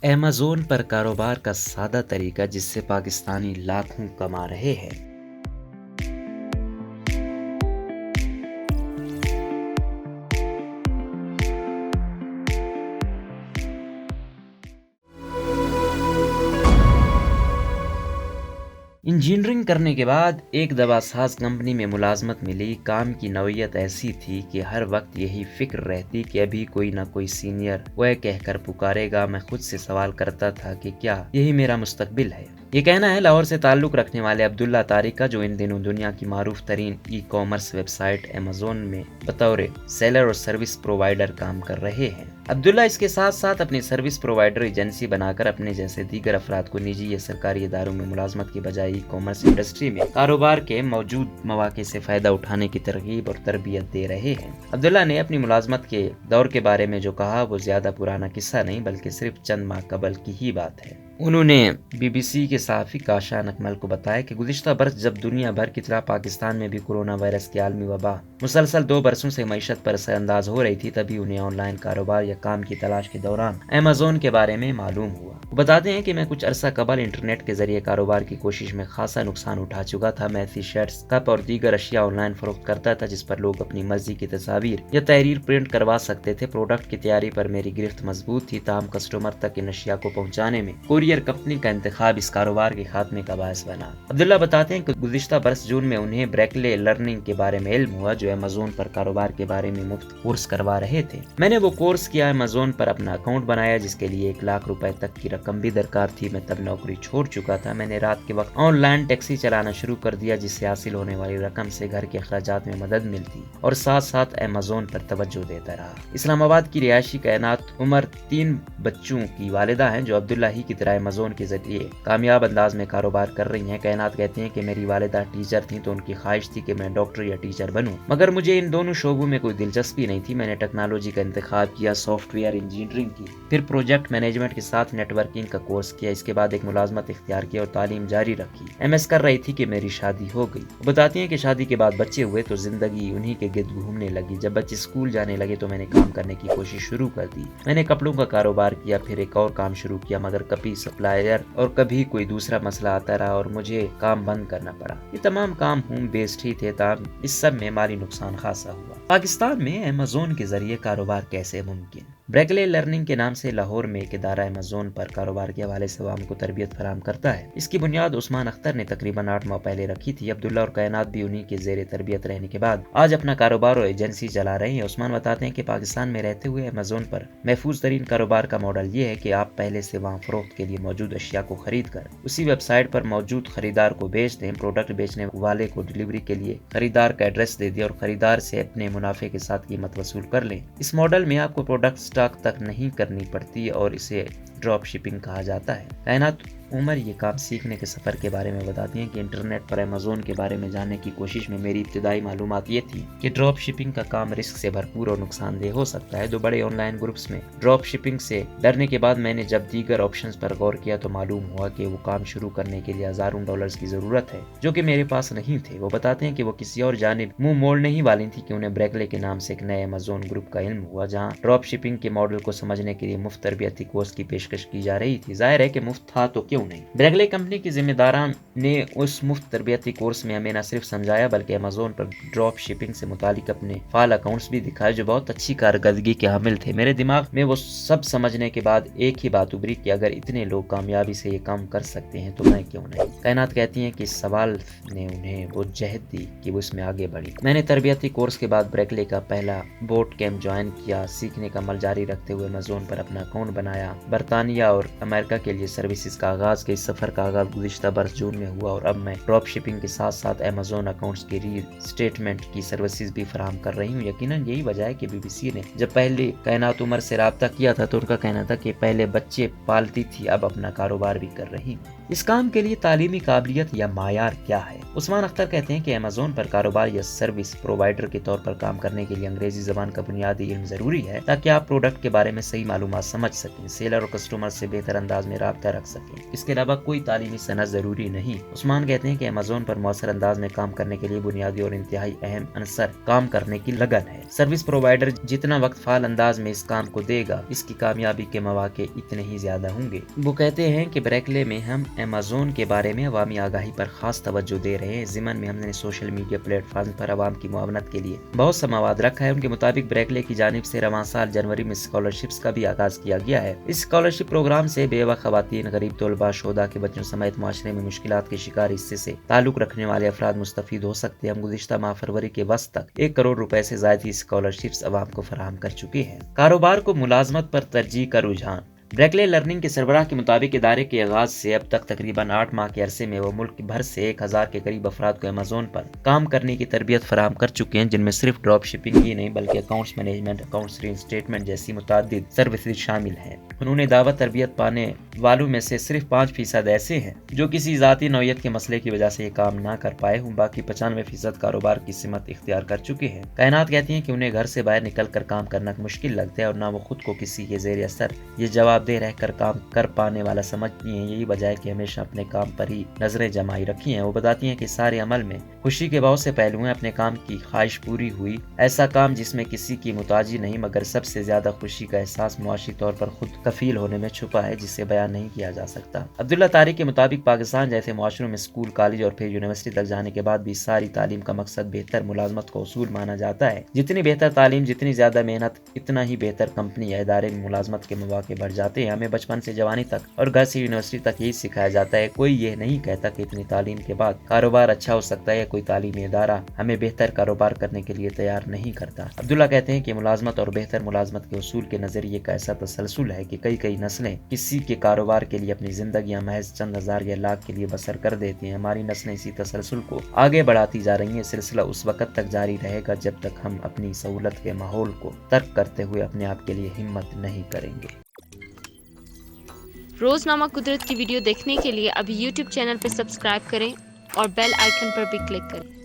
Amazon پر کاروبار کا سادہ طریقہ جس سے پاکستانی لاکھوں کما رہے ہیں۔ انجینئرنگ کرنے کے بعد ایک دوا ساز کمپنی میں ملازمت ملی۔ کام کی نوعیت ایسی تھی کہ ہر وقت یہی فکر رہتی کہ ابھی کوئی نہ کوئی سینئر وہ کہہ کر پکارے گا۔ میں خود سے سوال کرتا تھا کہ کیا یہی میرا مستقبل ہے؟ یہ کہنا ہے لاہور سے تعلق رکھنے والے عبداللہ طارق کا، جو ان دنوں دنیا کی معروف ترین ecommerce website Amazon میں بطور سیلر اور سروس پرووائڈر کام کر رہے ہیں۔ عبداللہ اس کے ساتھ ساتھ اپنی سروس پرووائڈر ایجنسی بنا کر اپنے جیسے دیگر افراد کو نجی یا سرکاری اداروں میں ملازمت کی بجائے ای کامرس انڈسٹری میں کاروبار کے موجود مواقع سے فائدہ اٹھانے کی ترغیب اور تربیت دے رہے ہیں۔ عبداللہ نے اپنی ملازمت کے دور کے بارے میں جو کہا وہ زیادہ پرانا قصہ نہیں بلکہ صرف چند ماہ قبل کی ہی بات ہے۔ انہوں نے بی بی سی کے صحافی کاشان اکمل کو بتایا کہ گزشتہ برس جب دنیا بھر کی طرح پاکستان میں بھی کورونا وائرس کی عالمی وبا مسلسل 2 برسوں سے معیشت پر اثر انداز ہو رہی تھی، تبھی انہیں آن لائن کاروبار یا کام کی تلاش کے دوران ایمیزون کے بارے میں معلوم ہوا۔ وہ بتاتے ہیں کہ میں کچھ عرصہ قبل انٹرنیٹ کے ذریعے کاروبار کی کوشش میں خاصا نقصان اٹھا چکا تھا۔ میں ایسی شرٹس، کپ اور دیگر اشیاء آن لائن فروخت کرتا تھا جس پر لوگ اپنی مرضی کی تصاویر یا تحریر پرنٹ کروا سکتے تھے۔ پروڈکٹ کی تیاری پر میری گرفت مضبوط تھی، تاہم کسٹمر تک ان اشیاء کو پہنچانے میں کوریئر کمپنی کا انتخاب اس کاروبار کے خاتمے کا باعث بنا۔ عبداللہ بتاتے ہیں کہ گزشتہ برس جون میں انہیں بریکلے لرننگ کے بارے میں علم ہوا، جو ایمیزون پر کاروبار کے بارے میں مفت کورس کروا رہے تھے۔ میں نے وہ کورس کیا، ایمیزون پر اپنا اکاؤنٹ بنایا جس کے لیے 1 لاکھ روپے تک کی رقم بھی درکار تھی۔ میں تب نوکری چھوڑ چکا تھا۔ میں نے رات کے وقت آن لائن ٹیکسی چلانا شروع کر دیا جس سے حاصل ہونے والی رقم سے گھر کے اخراجات میں مدد ملتی اور ساتھ ساتھ ایمیزون پر توجہ دیتا رہا۔ اسلام آباد کی رہائشی کائنات عمر 3 بچوں کی والدہ ہیں جو عبداللہ ہی کی طرح ایمیزون کے ذریعے کامیاب انداز میں کاروبار کر رہی ہیں۔ کائنات کہتے ہیں کہ میری والدہ ٹیچر تھیں تو ان کی خواہش تھی کہ میں ڈاکٹر یا ٹیچر بنوں، مگر مجھے ان دونوں شعبوں میں کوئی دلچسپی نہیں تھی۔ میں نے ٹیکنالوجی کا انتخاب کیا، سافٹ ویئر انجینئرنگ کی، پھر پروجیکٹ مینجمنٹ کے ساتھ نیٹ ورکنگ کا کورس کیا۔ اس کے بعد ایک ملازمت اختیار کی اور تعلیم جاری رکھی۔ ایم ایس کر رہی تھی کہ میری شادی ہو گئی۔ وہ بتاتی ہیں کہ شادی کے بعد بچے ہوئے تو زندگی انہی کے گرد گھومنے لگی۔ جب بچے اسکول جانے لگے تو میں نے کام کرنے کی کوشش شروع کر دی۔ میں نے کپڑوں کا کاروبار کیا، پھر ایک اور کام شروع کیا، مگر کبھی سپلائر اور کبھی کوئی دوسرا مسئلہ آتا رہا اور مجھے کام بند کرنا پڑا۔ یہ تمام کام ہوم بیسڈ ہی تھے، تاہم اس سب میں مالی نقصان خاصا ہوا۔ پاکستان میں ایمیزون کے ذریعے کاروبار کیسے ممکن؟ بریکلے لرننگ کے نام سے لاہور میں ایک ادارہ ایمیزون پر کاروبار کے حوالے سے عوام کو تربیت فراہم کرتا ہے۔ اس کی بنیاد عثمان اختر نے تقریباً 8 ماہ پہلے رکھی تھی۔ عبداللہ اور کائنات بھی انہی کے زیر تربیت رہنے کے بعد آج اپنا کاروبار اور ایجنسی چلا رہے ہیں۔ عثمان بتاتے ہیں کہ پاکستان میں رہتے ہوئے ایمیزون پر محفوظ ترین کاروبار کا ماڈل یہ ہے کہ آپ پہلے سے وہاں فروخت کے لیے موجود اشیاء کو خرید کر اسی ویب سائٹ پر موجود خریدار کو بیچ دیں۔ پروڈکٹ بیچنے والے کو ڈیلیوری کے لیے خریدار کا ایڈریس دے دیں اور خریدار سے اپنے منافع کے ساتھ قیمت وصول کر لیں۔ اس ماڈل میں آپ کو پروڈکٹ سٹاک تک نہیں کرنی پڑتی اور اسے ڈراپ شپنگ کہا جاتا ہے۔ کائنات عمر یہ کام سیکھنے کے سفر کے بارے میں بتاتی ہیں کہ انٹرنیٹ پر ایمیزون کے بارے میں جاننے کی کوشش میں میری ابتدائی معلومات یہ تھی کہ ڈراپ شپنگ کا کام رسک سے بھرپور اور نقصان دہ ہو سکتا ہے۔ 2 بڑے آن لائن گروپس میں ڈراپ شپنگ سے ڈرنے کے بعد میں نے جب دیگر آپشنز پر غور کیا تو معلوم ہوا کہ وہ کام شروع کرنے کے لیے ہزاروں ڈالرز کی ضرورت ہے جو کہ میرے پاس نہیں تھے۔ وہ بتاتے ہیں کہ وہ کسی اور جانب منہ موڑنے ہی والی تھی کہ انہیں بریکلے کے نام سے ایک نئے ایمیزون گروپ کا علم ہوا جہاں ڈراپ شپنگ کے ماڈل کو سمجھنے کے لیے مفت تربیتی کورس کی پیشکش کی جا رہی تھی۔ ظاہر ہے کہ مفت تھا تو کیوں نہیں۔ بریکلے کمپنی کی ذمہ داران نے اس مفت تربیتی کورس میں ہمیں نہ صرف سمجھایا بلکہ ایمیزون پر ڈراپ شپنگ سے متعلق اپنے فعال اکاؤنٹس بھی دکھائے جو بہت اچھی کارکردگی کے حامل تھے۔ میرے دماغ میں وہ سب سمجھنے کے بعد ایک ہی بات ابھری کہ اگر اتنے لوگ کامیابی سے یہ کام کر سکتے ہیں تو میں کیوں نہیں۔ کائنات کہتی ہیں کہ اس سوال نے انہیں وہ جہد دی کہ وہ اس میں آگے بڑھی۔ میں نے تربیتی کورس کے بعد بریکلے کا پہلا بوٹ کیمپ جوائن کیا، سیکھنے کا عمل جاری رکھتے ہوئے ایمیزون پر اپنا اکاؤنٹ بنایا۔ برطانیہ اور امریکہ کے لیے سروسز کا آغاز کے اس سفر کا آغاز گزشتہ برس جون میں ہوا اور اب میں ڈراپ شپنگ کے ساتھ ساتھ ایمیزون اکاؤنٹس کی ری اسٹیٹمنٹ کی سروسز بھی فراہم کر رہی ہوں۔ یقیناً یہی وجہ ہے کہ بی بی سی نے جب پہلے کائنات عمر سے رابطہ کیا تھا تو ان کا کہنا تھا کہ پہلے بچے پالتی تھی، اب اپنا کاروبار بھی کر رہی ہوں۔ اس کام کے لیے تعلیمی قابلیت یا معیار کیا ہے؟ عثمان اختر کہتے ہیں کہ Amazon پر کاروبار یا سروس پرووائڈر کے طور پر کام کرنے کے لیے انگریزی زبان کا بنیادی علم ضروری ہے تاکہ آپ پروڈکٹ کے بارے میں صحیح معلومات سمجھ سکیں، سیلر اور کسٹمر سے بہتر انداز میں رابطہ رکھ سکیں۔ اس کے علاوہ کوئی تعلیمی سند ضروری نہیں۔ عثمان کہتے ہیں کہ Amazon پر مؤثر انداز میں کام کرنے کے لیے بنیادی اور انتہائی اہم عنصر کام کرنے کی لگن ہے۔ سروس پرووائڈر جتنا وقت فعال انداز میں اس کام کو دے گا، اس کی کامیابی کے مواقع اتنے ہی زیادہ ہوں گے۔ وہ کہتے ہیں کہ بریکلے میں ہم Amazon کے بارے میں عوامی آگاہی پر خاص توجہ دے رہے ہیں۔ ضمن میں ہم نے سوشل میڈیا پلیٹ فارم پر عوام کی معاونت کے لیے بہت سا مواد رکھا ہے۔ ان کے مطابق بریکلے کی جانب سے رواں سال جنوری میں اسکالرشپس کا بھی آغاز کیا گیا ہے۔ اس اسکالرشپ پروگرام سے بیوہ خواتین، غریب طلباء، شہداء کے بچوں سمیت معاشرے میں مشکلات کے شکار حصے سے تعلق رکھنے والے افراد مستفید ہو سکتے ہیں۔ ہم گزشتہ ماہ فروری کے وسط تک 1 کروڑ روپے سے زائد کی اسکالرشپس عوام کو فراہم کر چکے ہیں۔ کاروبار کو ملازمت پر ترجیح کا رجحان۔ بریکلے لرننگ کے سربراہ کے مطابق ادارے کے آغاز سے اب تک تقریباً 8 ماہ کے عرصے میں وہ ملک بھر سے 1000 کے قریب افراد کو Amazon پر کام کرنے کی تربیت فراہم کر چکے ہیں، جن میں صرف ڈراپ شپنگ ہی نہیں بلکہ اکاؤنٹس مینجمنٹ، اکاؤنٹس ری انسٹیٹمنٹ جیسی متعدد سروسز شامل ہیں۔ انہوں نے دعوت تربیت پانے والوں میں سے صرف 5% ایسے ہیں جو کسی ذاتی نوعیت کے مسئلے کی وجہ سے یہ کام نہ کر پائے ہوں، باقی 95% کاروبار کی سمت اختیار کر چکے ہیں۔ کائنات کہتی ہیں کہ انہیں گھر سے باہر نکل کر کام کرنا مشکل لگتا ہے اور نہ وہ خود کو کسی کے زیر اثر یہ جواب دہ رہ کر کام کر پانے والا سمجھتی ہیں۔ یہی وجہ ہے کہ ہمیشہ اپنے کام پر ہی نظریں جمائی رکھی ہیں۔ وہ بتاتی ہیں کہ سارے عمل میں خوشی کے بہت سے پہلو ہیں۔ اپنے کام کی خواہش پوری ہوئی، ایسا کام جس میں کسی کی محتاجی نہیں، مگر سب سے زیادہ خوشی کا احساس معاشی طور پر خود کفیل ہونے میں چھپا ہے، جسے بیان نہیں کیا جا سکتا۔ عبداللہ طارق کے مطابق پاکستان جیسے معاشروں میں اسکول، کالج اور پھر یونیورسٹی تک جانے کے بعد بھی ساری تعلیم کا مقصد بہتر ملازمت کا حصول مانا جاتا ہے۔ جتنی بہتر تعلیم، جتنی زیادہ محنت، اتنا ہی بہتر کمپنی یا ادارے میں ملازمت کے مواقع بڑھ جاتے ہیں۔ ہمیں بچپن سے جوانی تک اور گھر سے یونیورسٹی تک یہی سکھایا جاتا ہے۔ کوئی یہ نہیں کہتا کہ اتنی تعلیم کے بعد کاروبار اچھا ہو سکتا ہے، یا کوئی تعلیمی ادارہ ہمیں بہتر کاروبار کرنے کے لیے تیار نہیں کرتا۔ عبداللہ کہتے ہیں کہ ملازمت اور بہتر ملازمت کے حصول کے نظریے کا ایسا تسلسل ہے کہ کئی نسلیں کسی کے کاروبار کے لیے اپنی زندگیاں محض چند ہزار یا لاکھ کے لیے بسر کر دیتی ہیں۔ ہماری نسلیں اسی تسلسل کو آگے بڑھاتی جا رہی ہیں۔ سلسلہ اس وقت تک جاری رہے گا جب تک ہم اپنی سہولت کے ماحول کو ترک کرتے ہوئے اپنے آپ کے لیے ہمت نہیں کریں گے۔ روزنامہ قدرت کی ویڈیو دیکھنے کے لیے ابھی YouTube چینل پر سبسکرائب کریں اور بیل آئیکن پر بھی کلک کریں۔